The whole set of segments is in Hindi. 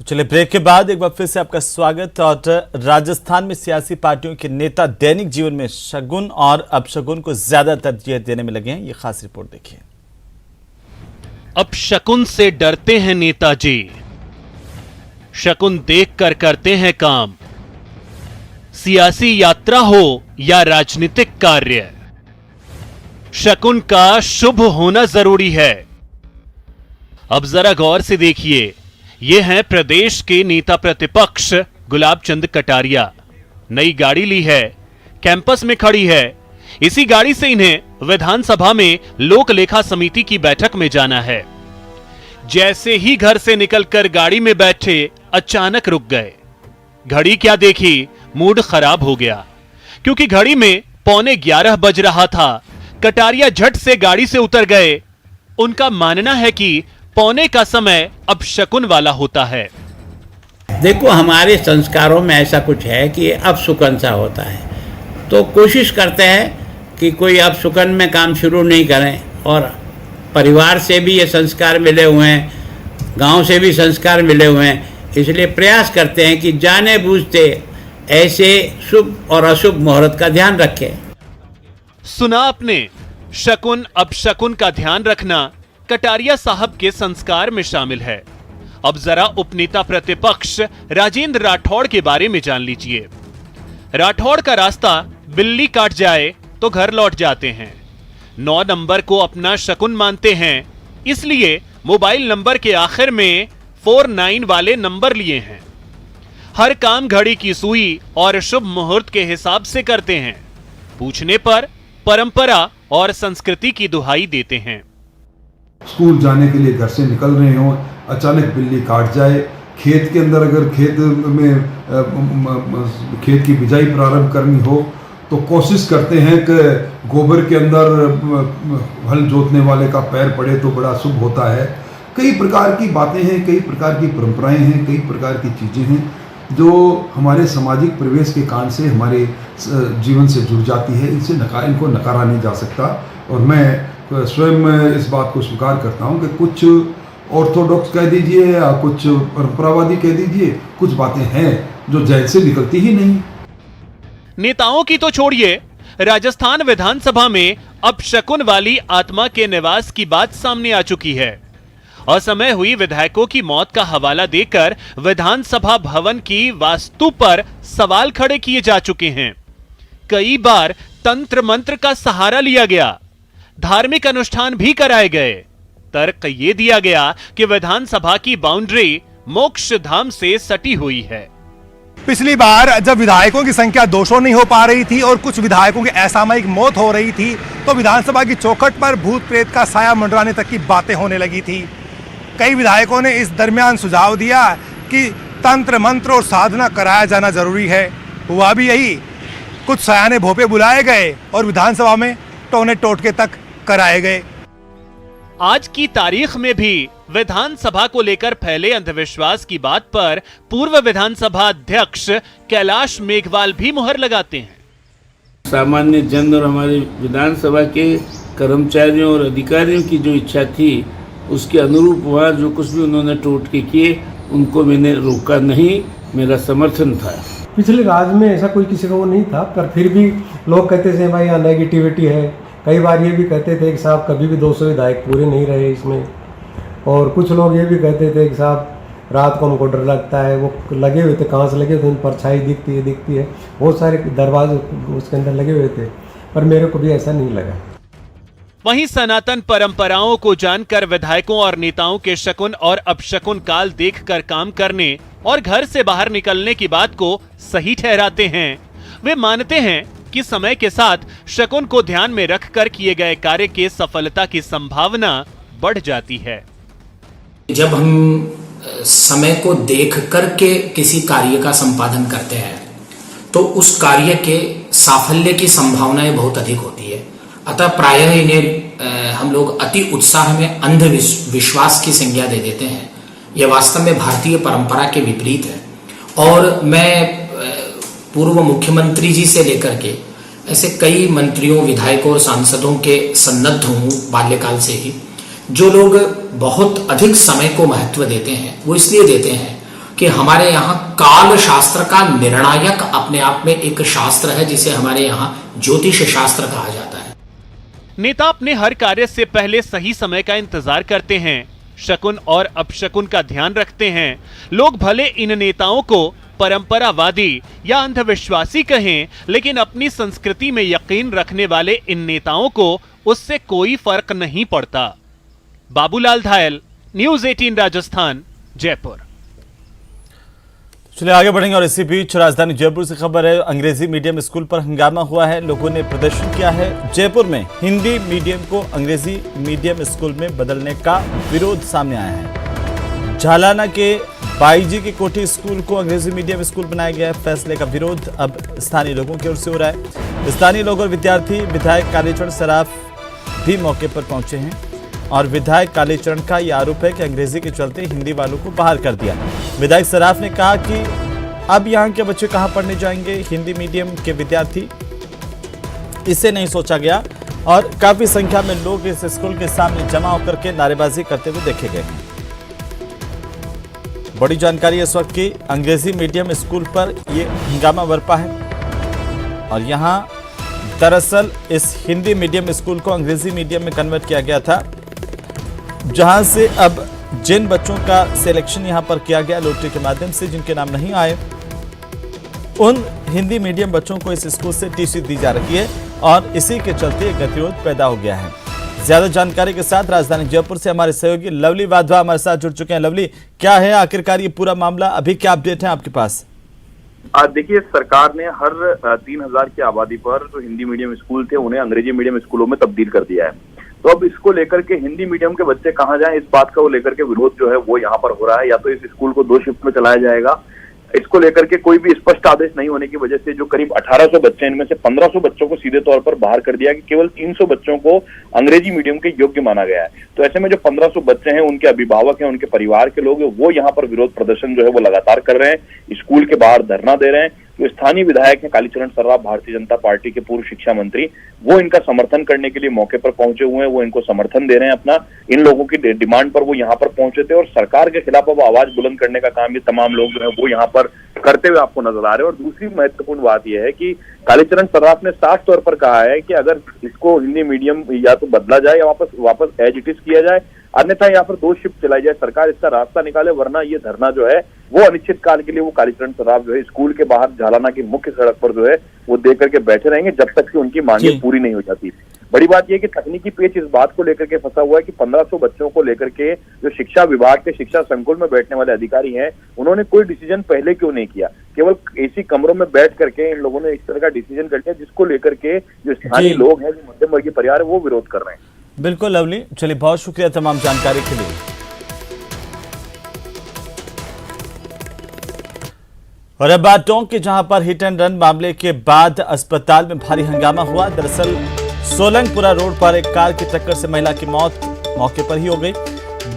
तो चलिए ब्रेक के बाद एक बार फिर से आपका स्वागत। और राजस्थान में सियासी पार्टियों के नेता दैनिक जीवन में शगुन और अपशगुन को ज्यादा तरजीह देने में लगे हैं। ये खास रिपोर्ट देखिए। अपशकुन से डरते हैं नेताजी, शकुन देखकर करते हैं काम। सियासी यात्रा हो या राजनीतिक कार्य, शकुन का शुभ होना जरूरी है। अब जरा गौर से देखिए, ये हैं प्रदेश के नेता प्रतिपक्ष गुलाब चंद कटारिया। नई गाड़ी ली है, कैंपस में खड़ी है। इसी गाड़ी से इन्हें विधानसभा में लोक लेखा समिति की बैठक में जाना है। जैसे ही घर से निकलकर गाड़ी में बैठे, अचानक रुक गए। घड़ी क्या देखी, मूड खराब हो गया, क्योंकि घड़ी में 11:15 बज रहा था। कटारिया झट से गाड़ी से उतर गए। उनका मानना है कि 11:15 का समय अपशकुन वाला होता है। देखो, हमारे संस्कारों में ऐसा कुछ है कि अपशकुन सा होता है, तो कोशिश करते हैं कि कोई अपशकुन में काम शुरू नहीं करें। और परिवार से भी ये संस्कार मिले हुए हैं, गांव से भी संस्कार मिले हुए हैं, इसलिए प्रयास करते हैं कि जाने बूझते ऐसे शुभ और अशुभ मुहूर्त का ध्यान रखें। सुना आपने, शकुन अपशकुन का ध्यान रखना कटारिया साहब के संस्कार में शामिल है। अब जरा उपनेता प्रतिपक्ष राजेंद्र राठौड़ के बारे में जान लीजिए। राठौड़ का रास्ता बिल्ली काट जाए तो घर लौट जाते हैं। 9 नंबर को अपना शकुन मानते हैं, इसलिए मोबाइल नंबर के आखिर में 49 वाले नंबर लिए हैं। हर काम घड़ी की सुई और शुभ मुहूर्त के हिसाब से करते हैं। पूछने पर परंपरा और संस्कृति की दुहाई देते हैं। स्कूल जाने के लिए घर से निकल रहे हो, अचानक बिल्ली काट जाए, खेत के अंदर अगर खेत की बिजाई प्रारंभ करनी हो तो कोशिश करते हैं कि गोबर के अंदर हल जोतने वाले का पैर पड़े तो बड़ा शुभ होता है। कई प्रकार की बातें हैं, कई प्रकार की परंपराएं हैं, कई प्रकार की चीज़ें हैं जो हमारे सामाजिक परिवेश के कारण से हमारे जीवन से जुड़ जाती है। इनको नकारा नहीं जा सकता। और मैं स्वयं इस बात को स्वीकार करता हूं कि कुछ ऑर्थोडॉक्स कह दीजिए या कुछ परंपरावादी कह दीजिए, कुछ बातें हैं जो जहन से निकलती ही नहीं। नेताओं की तो छोड़िए, राजस्थान विधानसभा में अपशकुन वाली आत्मा के निवास की बात सामने आ चुकी है। असमय हुई विधायकों की मौत का हवाला देकर विधानसभा भवन की वास्तु पर सवाल खड़े किए जा चुके हैं। कई बार तंत्र मंत्र का सहारा लिया गया, धार्मिक अनुष्ठान भी कराए गए। तर्क ये दिया गया कि विधानसभा की बाउंड्री मोक्ष धाम से सटी हुई है। पिछली बार जब विधायकों की संख्या 200 नहीं हो पा रही थी और कुछ विधायकों की असामयिक मौत हो रही थी, तो विधानसभा की चौखट पर भूत प्रेत का साया मंडराने तक की बातें होने लगी थी। कई विधायकों ने इस दरमियान सुझाव दिया कि तंत्र मंत्र और साधना कराया जाना जरूरी है। हुआ भी यही, कुछ सयाने भोपे बुलाए गए और विधानसभा में टोने टोटके तक कराए गए। आज की तारीख में भी विधानसभा को लेकर फैले अंधविश्वास की बात पर पूर्व विधानसभा अध्यक्ष कैलाश मेघवाल भी मुहर लगाते हैं। सामान्य जन और हमारे विधानसभा के कर्मचारियों और अधिकारियों की जो इच्छा थी, उसके अनुरूप वहाँ जो कुछ भी उन्होंने टोटके किए, उनको मैंने रोका नहीं, मेरा समर्थन था। पिछले राज में ऐसा कोई किसी का वो नहीं था, पर फिर भी लोग कहते थे भाई यहाँ नेगेटिविटी है। कई बार ये भी कहते थे कि साहब कभी भी 200 विधायक पूरे नहीं रहे इसमें। और कुछ लोग ये भी कहते थे कि साहब रात को हमको डर लगता है। वो लगे हुए थे, कहाँ से लगे थे, उन परछाई दिखती है। बहुत सारे दरवाजे उसके अंदर लगे हुए थे, पर मेरे को भी ऐसा नहीं लगा। वहीं सनातन परंपराओं को जानकर विधायकों और नेताओं के शकुन और अपशकुन काल देखकर काम करने और घर से बाहर निकलने की बात को सही ठहराते हैं। वे मानते हैं कि समय के साथ शकुन को ध्यान में रखकर किए गए कार्य के सफलता की संभावना बढ़ जाती है। जब हम समय को देख करके किसी कार्य का संपादन करते हैं तो उस कार्य के साफल्य की संभावनाएं बहुत अधिक होती है। अतः प्रायः इन्हें हम लोग अति उत्साह में अंधविश्वास की संज्ञा दे देते हैं। यह वास्तव में भारतीय परंपरा के विपरीत है। और मैं पूर्व मुख्यमंत्री जी से लेकर के ऐसे कई मंत्रियों, विधायकों और सांसदों के सन्नद्ध हूँ बाल्यकाल से ही। जो लोग बहुत अधिक समय को महत्व देते हैं, वो इसलिए देते हैं कि हमारे यहाँ काल शास्त्र का निर्णायक अपने आप में एक शास्त्र है जिसे हमारे यहाँ ज्योतिष शास्त्र कहा जाता है। नेता अपने हर कार्य से पहले सही समय का इंतजार करते हैं, शकुन और अपशकुन का ध्यान रखते हैं। लोग भले इन नेताओं को परंपरावादी या अंधविश्वासी कहें, लेकिन अपनी संस्कृति में यकीन रखने वाले इन नेताओं को उससे कोई फर्क नहीं पड़ता। बाबूलाल धायल, न्यूज़ 18 राजस्थान, जयपुर। चलिए आगे बढ़ेंगे और इसी बीच राजधानी जयपुर से खबर है, अंग्रेजी मीडियम स्कूल पर हंगामा हुआ है। लोगों ने प्रदर्शन किया है। जयपुर में हिंदी मीडियम को अंग्रेजी मीडियम स्कूल में बदलने का विरोध सामने आया है। झालाना के बाईजी की कोठी स्कूल को अंग्रेजी मीडियम स्कूल बनाया गया है। फैसले का विरोध अब स्थानीय लोगों की ओर से हो रहा है। स्थानीय लोग और विद्यार्थी, विधायक कालीचरण सराफ भी मौके पर पहुंचे हैं और विधायक कालीचरण का यह आरोप है कि अंग्रेजी के चलते हिंदी वालों को बाहर कर दिया। विधायक सराफ ने कहा कि अब यहाँ के बच्चे कहाँ पढ़ने जाएंगे, हिंदी मीडियम के विद्यार्थी, इसे नहीं सोचा गया और काफी संख्या में लोग इस स्कूल के सामने जमा होकर के नारेबाजी करते हुए देखे गए हैं। बड़ी जानकारी इस वक्त की, अंग्रेजी मीडियम स्कूल पर यह हंगामा बरपा है और यहाँ दरअसल इस हिंदी मीडियम स्कूल को अंग्रेजी मीडियम में कन्वर्ट किया गया था, जहां से अब जिन बच्चों का सिलेक्शन यहां पर किया गया लॉटरी के माध्यम से, जिनके नाम नहीं आए, उन हिंदी मीडियम बच्चों को इस स्कूल से टीसी दी जा रही है और इसी के चलते गतिरोध पैदा हो गया है। ज्यादा जानकारी के साथ राजधानी जयपुर से हमारे सहयोगी लवली वाधवा हमारे साथ जुड़ चुके हैं। लवली, क्या है आखिरकार ये पूरा मामला, अभी क्या अपडेट है आपके पास? देखिए, सरकार ने हर 3000 की आबादी पर जो हिंदी मीडियम स्कूल थे उन्हें अंग्रेजी मीडियम स्कूलों में तब्दील कर दिया है। तो अब इसको लेकर के हिंदी मीडियम के बच्चे कहाँ जाएं, इस बात का वो लेकर के विरोध जो है वो यहाँ पर हो रहा है। या तो इस स्कूल को 2 शिफ्ट में चलाया जाएगा, इसको लेकर के कोई भी स्पष्ट आदेश नहीं होने की वजह से जो करीब 1800 बच्चे, इनमें से 1500 बच्चों को सीधे तौर पर बाहर कर दिया कि केवल 300 बच्चों को अंग्रेजी मीडियम के योग्य माना गया है। तो ऐसे में जो 1500 बच्चे हैं, उनके अभिभावक हैं, उनके परिवार के लोग हैं, वो यहाँ पर विरोध प्रदर्शन जो है वो लगातार कर रहे हैं, स्कूल के बाहर धरना दे रहे हैं। जो स्थानीय विधायक हैं कालीचरण सराफ, भारतीय जनता पार्टी के पूर्व शिक्षा मंत्री, वो इनका समर्थन करने के लिए मौके पर पहुंचे हुए हैं, वो इनको समर्थन दे रहे हैं अपना। इन लोगों की डिमांड पर वो यहाँ पर पहुंचे थे और सरकार के खिलाफ अब आवाज बुलंद करने का काम ये तमाम लोग जो है वो यहाँ पर करते हुए आपको नजर आ रहे हैं। और दूसरी महत्वपूर्ण बात यह है कि कालीचरण सराफ ने साफ तौर पर कहा है कि अगर इसको हिंदी मीडियम या तो बदला जाए या वापस एज इट इज किया जाए, अन्यथा यहाँ पर 2 शिफ्ट चलाई जाए, सरकार इसका रास्ता निकाले, वरना ये धरना जो है वो अनिश्चित काल के लिए वो कालीचरण सराफ जो है स्कूल के बाहर झालाना की मुख्य सड़क पर जो है वो दे करके बैठे रहेंगे जब तक कि उनकी मांगे पूरी नहीं हो जाती। बड़ी बात यह कि तकनीकी पेच इस बात को लेकर के फंसा हुआ है कि 1500 बच्चों को लेकर के जो शिक्षा विभाग के शिक्षा संकुल में बैठने वाले अधिकारी हैं, उन्होंने कोई डिसीजन पहले क्यों नहीं किया। केवल एसी कमरों में बैठ करके इन लोगों ने इस तरह का डिसीजन कर लिया जिसको लेकर के जो स्थानीय लोग हैं, जो मध्यम वर्गीय परिवार है, वो विरोध कर रहे हैं। बिल्कुल लवली, चलिए बहुत शुक्रिया तमाम जानकारी के लिए। और अब बात टोंक के, जहां पर हिट एंड रन मामले के बाद अस्पताल में भारी हंगामा हुआ। दरअसल सोलंगपुरा रोड पर एक कार की टक्कर से महिला की मौत मौके पर ही हो गई।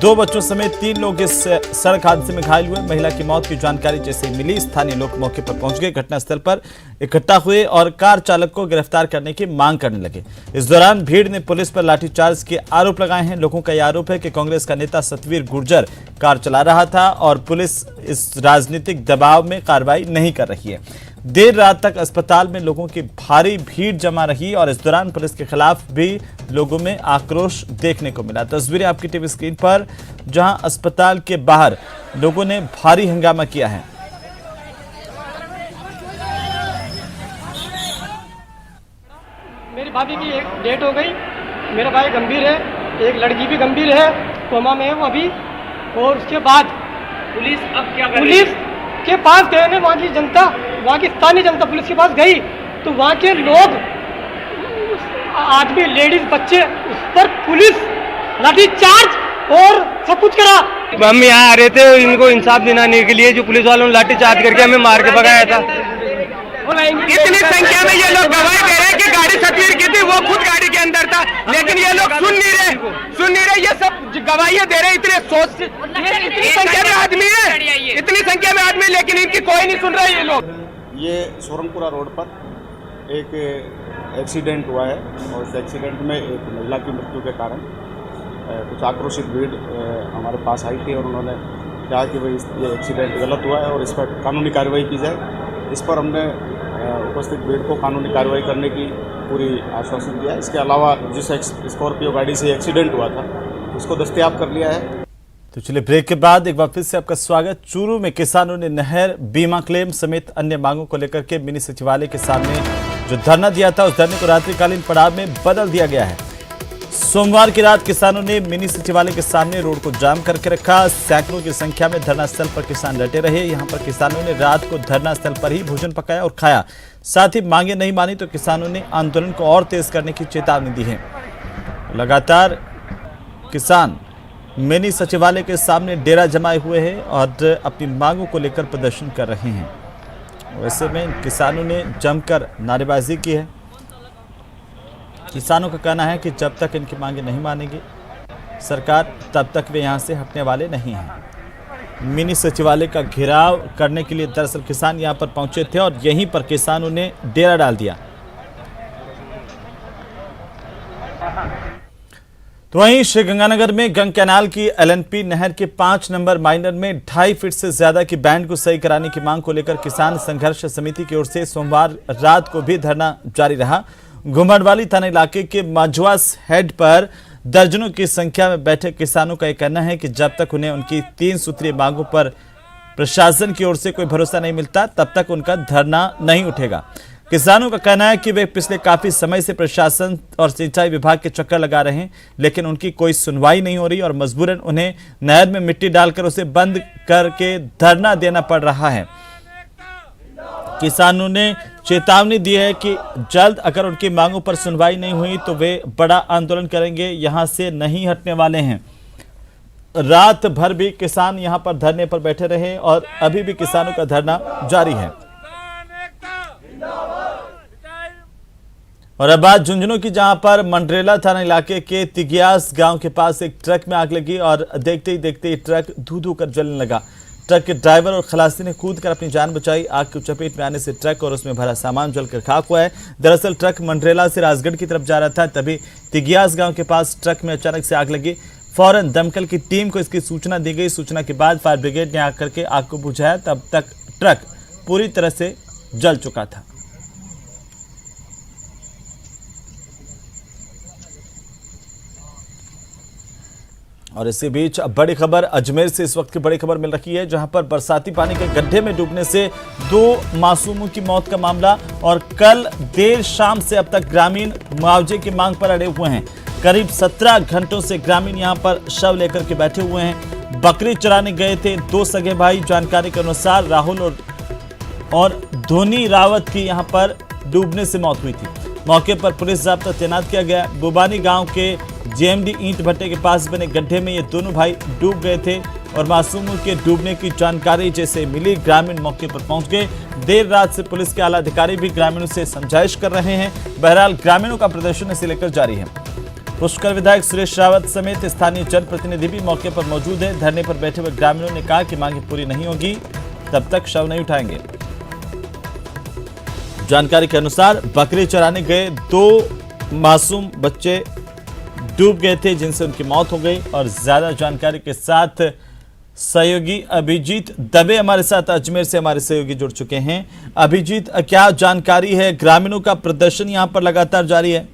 2 बच्चों समेत 3 लोग इस सड़क हादसे में घायल हुए। महिला की मौत की जानकारी जैसे ही मिली, स्थानीय लोग मौके पर पहुंच गए, घटनास्थल पर इकट्ठा हुए और कार चालक को गिरफ्तार करने की मांग करने लगे। इस दौरान भीड़ ने पुलिस पर लाठीचार्ज के आरोप लगाए हैं। लोगों का यह आरोप है कि कांग्रेस का नेता सतवीर गुर्जर कार चला रहा था और पुलिस इस राजनीतिक दबाव में कार्रवाई नहीं कर रही है। देर रात तक अस्पताल में लोगों की भारी भीड़ जमा रही और इस दौरान पुलिस के खिलाफ भी लोगों में आक्रोश देखने को मिला। तस्वीरें आपकी टीवी स्क्रीन पर, जहां अस्पताल के बाहर लोगों ने भारी हंगामा किया है। मेरी भाभी की एक डेथ हो गई, मेरा भाई गंभीर है, एक लड़की भी गंभीर है, कोमा में है वो अभी। और उसके बाद पुलिस अब क्या कर पुलिस के पास गए ने, वहाँ की जनता, वहाँ की स्थानीय जनता पुलिस के पास गई तो वहाँ के लोग, आदमी, लेडीज, बच्चे, उस पर पुलिस लाठीचार्ज और सब कुछ करा। हम यहाँ आ रहे थे इनको इंसाफ दिलाने के लिए, जो पुलिस वालों ने लाठीचार्ज करके हमें मार के भगाया था। इतनी संख्या में ये लोग गवाही दे रहे हैं कि गाड़ी सतवीर की थी, वो खुद गाड़ी के अंदर था, लेकिन ये लोग सुन नहीं रहे। ये सब गवाहियां दे रहे हैं, इतनी संख्या में आदमी है, इतनी संख्या में आदमी, लेकिन इनकी कोई नहीं सुन रहा है ये लोग। ये सोलंगपुरा रोड पर एक एक्सीडेंट हुआ है और इस एक्सीडेंट में एक महिला की मृत्यु के कारण कुछ आक्रोशित भीड़ हमारे पास आई थी और उन्होंने कहा कि भाई ये एक्सीडेंट गलत हुआ है और इस पर कानूनी कार्रवाई की जाए। इस पर हमने उपस्थित भीड़ को कानूनी कार्रवाई करने की पूरी आश्वासन दिया। इसके अलावा जिस स्कॉर्पियो गाड़ी से एक्सीडेंट हुआ था उसको दस्तयाब कर लिया है। तो चलिए ब्रेक के बाद एक बार फिर से आपका स्वागत। चूरू में किसानों ने नहर, बीमा क्लेम समेत अन्य मांगों को लेकर के मिनी सचिवालय के सामने जो धरना दिया था उस धरने को रात्रिकालीन पड़ाव में बदल दिया गया है। सोमवार की रात किसानों ने मिनी सचिवालय के सामने रोड को जाम करके रखा। सैकड़ों की संख्या में धरना स्थल पर किसान डटे रहे। यहां पर किसानों ने रात को धरना स्थल पर ही भोजन पकाया और खाया। साथ ही मांगे नहीं मानी तो किसानों ने आंदोलन को और तेज करने की चेतावनी दी है। लगातार किसान मिनी सचिवालय के सामने डेरा जमाए हुए हैं और अपनी मांगों को लेकर प्रदर्शन कर रहे हैं। वैसे में किसानों ने जमकर नारेबाजी की है। किसानों का कहना है कि जब तक इनकी मांगे नहीं मानेगी सरकार तब तक वे यहां से हटने वाले नहीं हैं। मिनी सचिवालय का घेराव करने के लिए दरअसल किसान यहां पर पहुंचे थे और यहीं पर किसानों ने डेरा डाल दिया। तो वहीं श्रीगंगानगर में गंग कैनाल की एलएनपी नहर के 5 नंबर माइनर में 2.5 फीट से ज्यादा की बैंड को सही कराने की मांग को लेकर किसान संघर्ष समिति की ओर से सोमवार रात को भी धरना जारी रहा। घुमड़वाली थाना इलाके के माजवास हेड पर दर्जनों की संख्या में बैठे किसानों का यह कहना है कि जब तक उन्हें उनकी 3 सूत्रीय मांगों पर प्रशासन की ओर से कोई भरोसा नहीं मिलता तब तक उनका धरना नहीं उठेगा। किसानों का कहना है कि वे पिछले काफी समय से प्रशासन और सिंचाई विभाग के चक्कर लगा रहे हैं लेकिन उनकी कोई सुनवाई नहीं हो रही और मजबूरन उन्हें नहर में मिट्टी डालकर उसे बंद करके धरना देना पड़ रहा है। किसानों ने चेतावनी दी है कि जल्द अगर उनकी मांगों पर सुनवाई नहीं हुई तो वे बड़ा आंदोलन करेंगे, यहां से नहीं हटने वाले हैं। रात भर भी किसान यहां पर धरने पर बैठे रहे और अभी भी किसानों का धरना जारी है। और अब बात झुंझुनू की, जहां पर मंडरेला थाना इलाके के तिगियास गांव के पास एक ट्रक में आग लगी और देखते ही देखते ट्रक धू धू कर जलने लगा। ट्रक के ड्राइवर और खलासी ने कूदकर अपनी जान बचाई। आग की चपेट में आने से ट्रक और उसमें भरा सामान जलकर खाक हुआ है। दरअसल ट्रक मंडरेला से राजगढ़ की तरफ जा रहा था, तभी तिगियास गांव के पास ट्रक में अचानक से आग लगी। फौरन दमकल की टीम को इसकी सूचना दी गई। सूचना के बाद फायर ब्रिगेड ने आकर के आग को बुझाया। तब तक ट्रक पूरी तरह से जल चुका था। और इसी बीच बड़ी खबर अजमेर से इस वक्त की बड़ी खबर मिल रही है, जहां पर बरसाती पानी के गड्ढे में डूबने से 2 मासूमों की मौत का मामला। और कल देर शाम से अब तक ग्रामीण मुआवजे की मांग पर अड़े हुए हैं। करीब 17 घंटों से ग्रामीण यहां पर शव लेकर के बैठे हुए हैं। बकरी चराने गए थे 2 सगे भाई। जानकारी के अनुसार राहुल और धोनी रावत की यहां पर डूबने से मौत हुई थी। मौके पर पुलिस जाब्ता तैनात किया गया। बुबानी गांव के जेएमडी ईंट भट्टे के पास बने गड्ढे में ये दोनों भाई डूब गए थे और मासूमों के डूबने की जानकारी जैसे मिली ग्रामीण मौके पर पहुंच गए। देर रात से पुलिस के आला अधिकारी भी ग्रामीणों से समझाइश कर रहे हैं। बहरहाल ग्रामीणों का प्रदर्शन इसे लेकर जारी है। पुष्कर विधायक सुरेश रावत समेत स्थानीय जनप्रतिनिधि भी मौके पर मौजूद है। धरने पर बैठे हुए ग्रामीणों ने कहा कि मांगे पूरी नहीं होगी तब तक शव नहीं उठाएंगे। जानकारी के अनुसार बकरी चराने गए 2 मासूम बच्चे डूब गए थे जिनसे उनकी मौत हो गई। और ज्यादा जानकारी के साथ सहयोगी अभिजीत दबे हमारे साथ अजमेर से हमारे सहयोगी जुड़ चुके हैं। अभिजीत, क्या जानकारी है? ग्रामीणों का प्रदर्शन यहां पर लगातार जारी है।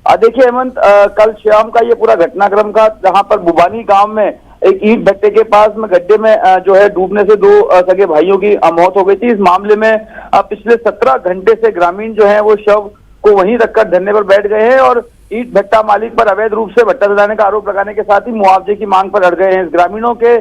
देखिए हेमंत, कल शाम का ये पूरा घटनाक्रम का, जहां पर बुबानी गांव में एक ईंट भट्टे के पास में गड्ढे में जो है डूबने से 2 सगे भाइयों की मौत हो गई थी। इस मामले में पिछले 17 घंटे से ग्रामीण जो है वो शव को वहीं रखकर धरने पर बैठ गए हैं और ईंट भट्टा मालिक पर अवैध रूप से भट्टा जलाने का आरोप लगाने के साथ ही मुआवजे की मांग पर अड़ गए हैं। ग्रामीणों के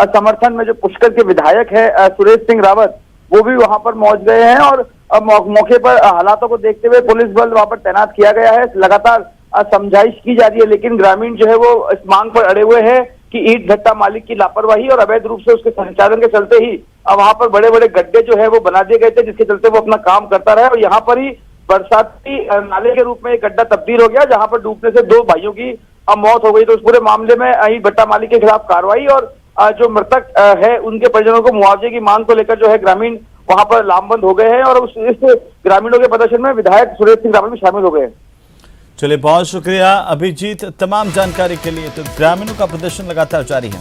समर्थन में जो पुष्कर के विधायक है सुरेश सिंह रावत, वो भी वहां पर पहुंच गए हैं और मौके पर हालातों को देखते हुए पुलिस बल वहां पर तैनात किया गया है। लगातार समझाइश की जा रही है, लेकिन ग्रामीण जो है वो इस मांग पर अड़े हुए हैं कि ईंट भट्टा मालिक की लापरवाही और अवैध रूप से उसके संचालन के चलते ही वहां पर बड़े बड़े गड्ढे जो है वो बना दिए गए थे, जिसके चलते वो अपना काम करता रहा और यहाँ पर ही बरसाती नाले के रूप में एक गड्ढा तब्दील हो गया, जहां पर डूबने से 2 भाइयों की मौत हो गई। तो इस पूरे मामले में ईंट भट्टा मालिक के खिलाफ कार्रवाई और जो मृतक है उनके परिजनों को मुआवजे की मांग को लेकर जो है ग्रामीण वहां पर लामबंद हो गए हैं और इस ग्रामीणों के प्रदर्शन में विधायक सुरेश सिंह रावत भी शामिल हो गए। चलिए, बहुत शुक्रिया अभिजीत तमाम जानकारी के लिए। तो ग्रामीणों का प्रदर्शन लगातार जारी है।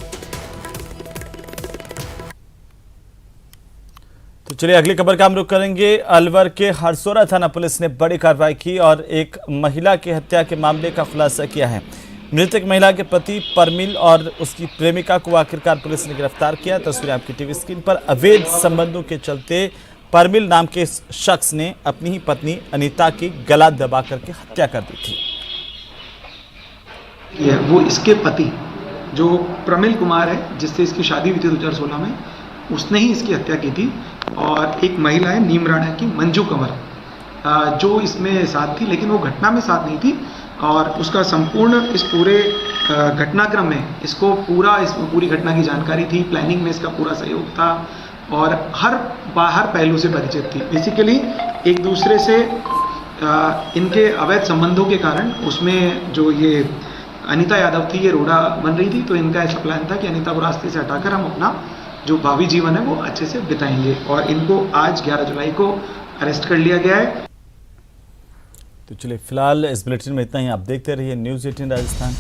तो चलिए अगली खबर का हम रुख करेंगे। अलवर के हरसोरा थाना पुलिस ने बड़ी कार्रवाई की और एक महिला की हत्या के मामले का खुलासा किया है। मृतक महिला के पति परमिल और उसकी प्रेमिका को आखिरकार पुलिस ने गिरफ्तार किया। तस्वीरें आपकी टीवी स्क्रीन पर। अवैध संबंधों के चलते परमिल नाम के शख्स ने अपनी ही पत्नी अनीता की गला दबा करके हत्या कर दी थी। वो इसके पति जो प्रमिल कुमार है, जिससे इसकी शादी हुई थी 2016 में, उसने ही इसकी हत्या की थी। और एक महिला है नीमराणा की मंजू कंवर, जो इसमें साथ थी, लेकिन वो घटना में साथ नहीं थी। और उसका संपूर्ण इस पूरे घटनाक्रम में इसको पूरी घटना की जानकारी थी, प्लानिंग में इसका पूरा सहयोग था और हर पहलू से परिचित थी। बेसिकली एक दूसरे से इनके अवैध संबंधों के कारण उसमें जो ये अनीता यादव थी, ये रोड़ा बन रही थी। तो इनका ऐसा प्लान था कि अनीता को रास्ते से हटाकर हम अपना जो भावी जीवन है वो अच्छे से बिताएंगे। और इनको आज 11 जुलाई को अरेस्ट कर लिया गया है। तो चलिए फिलहाल इस बुलेटिन में इतना ही। आप देखते रहिए न्यूज़ 18 राजस्थान।